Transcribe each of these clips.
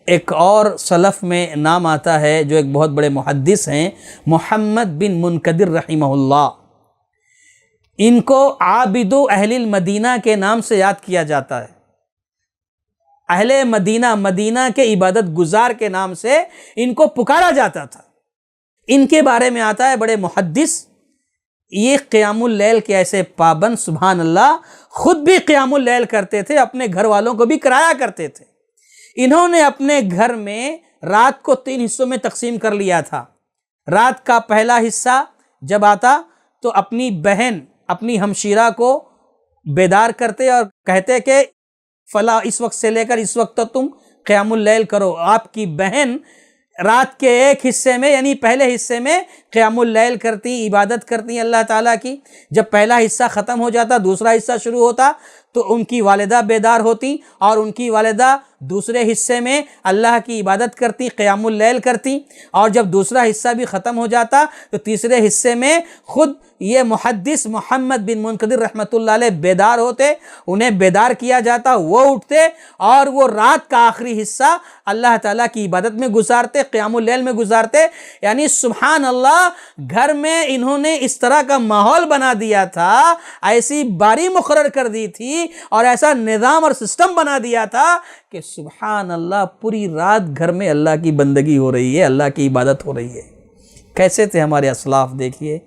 ایک اور سلف میں نام آتا ہے جو ایک بہت بڑے محدث ہیں، محمد بن منکدر رحمہ اللہ، ان کو عابدو اہل المدینہ کے نام سے یاد کیا جاتا ہے۔ اہل مدینہ، مدینہ کے عبادت گزار کے نام سے ان کو پکارا جاتا تھا۔ ان کے بارے میں آتا ہے بڑے محدث، یہ قیام اللیل کے ایسے پابند، سبحان اللہ، خود بھی قیام اللیل کرتے تھے، اپنے گھر والوں کو بھی کرایا کرتے تھے۔ انہوں نے اپنے گھر میں رات کو 3 حصوں میں تقسیم کر لیا تھا۔ رات کا پہلا حصہ جب آتا تو اپنی بہن، اپنی ہمشیرہ کو بیدار کرتے اور کہتے کہ فلاں اس وقت سے لے کر اس وقت تک تم قیام اللیل کرو۔ آپ کی بہن رات کے ایک حصے میں، یعنی پہلے حصے میں قیام اللیل کرتی، عبادت کرتی اللہ تعالیٰ کی۔ جب پہلا حصہ ختم ہو جاتا، دوسرا حصہ شروع ہوتا تو ان کی والدہ بیدار ہوتی اور ان کی والدہ دوسرے حصے میں اللہ کی عبادت کرتی، قیام اللیل کرتی، اور جب دوسرا حصہ بھی ختم ہو جاتا تو تیسرے حصے میں خود یہ محدث محمد بن منکدر رحمۃ اللہ علیہ بیدار ہوتے، انہیں بیدار کیا جاتا، وہ اٹھتے اور وہ رات کا آخری حصہ اللہ تعالیٰ کی عبادت میں گزارتے، قیام اللیل میں گزارتے۔ یعنی سبحان اللہ، گھر میں انہوں نے اس طرح کا ماحول بنا دیا تھا، ایسی باری مقرر کر دی تھی اور ایسا نظام اور سسٹم بنا دیا تھا کہ سبحان اللہ، پوری رات گھر میں اللہ کی بندگی ہو رہی ہے، اللہ کی عبادت ہو رہی ہے۔ کیسے تھے ہمارے اسلاف، دیکھیے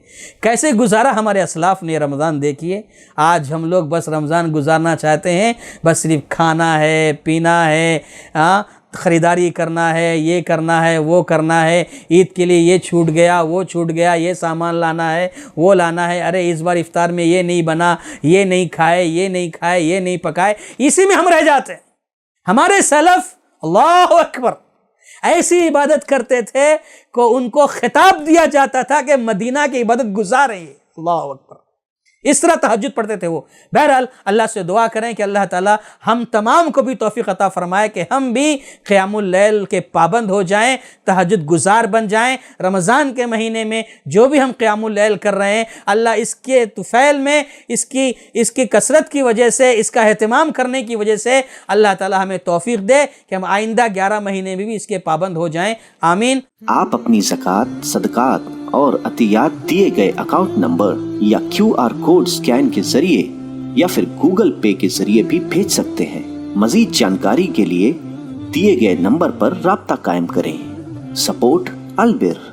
کیسے گزارا ہمارے اسلاف نے رمضان۔ دیکھیے آج ہم لوگ بس رمضان گزارنا چاہتے ہیں، بس صرف کھانا ہے، پینا ہے، خریداری کرنا ہے، یہ کرنا ہے، وہ کرنا ہے، عید کے لیے یہ چھوٹ گیا، وہ چھوٹ گیا، یہ سامان لانا ہے، وہ لانا ہے، ارے اس بار افطار میں یہ نہیں بنا، یہ نہیں کھائے، یہ نہیں کھائے، یہ نہیں پکائے، اسی میں ہم رہ جاتے ہیں۔ ہمارے سلف اللہ اکبر ایسی عبادت کرتے تھے کہ ان کو خطاب دیا جاتا تھا کہ مدینہ کی عبادت گزار رہی ہے، اللہ اکبر، اس طرح تہجد پڑھتے تھے وہ۔ بہرحال اللہ سے دعا کریں کہ اللہ تعالی ہم تمام کو بھی توفیق عطا فرمائے کہ ہم بھی قیام اللیل کے پابند ہو جائیں، تہجد گزار بن جائیں۔ رمضان کے مہینے میں جو بھی ہم قیام اللیل کر رہے ہیں، اللہ اس کے طفیل میں، اس کی کثرت کی وجہ سے، اس کا اہتمام کرنے کی وجہ سے اللہ تعالی ہمیں توفیق دے کہ ہم آئندہ 11 مہینے میں بھی اس کے پابند ہو جائیں، آمین۔ آپ اپنی زکوٰۃ، صدقات اور عطیات دیے گئے اکاؤنٹ نمبر یا QR کوڈ سکین کے ذریعے یا پھر گوگل پے کے ذریعے بھی بھیج سکتے ہیں۔ مزید جانکاری کے لیے دیے گئے نمبر پر رابطہ قائم کریں۔ سپورٹ البر۔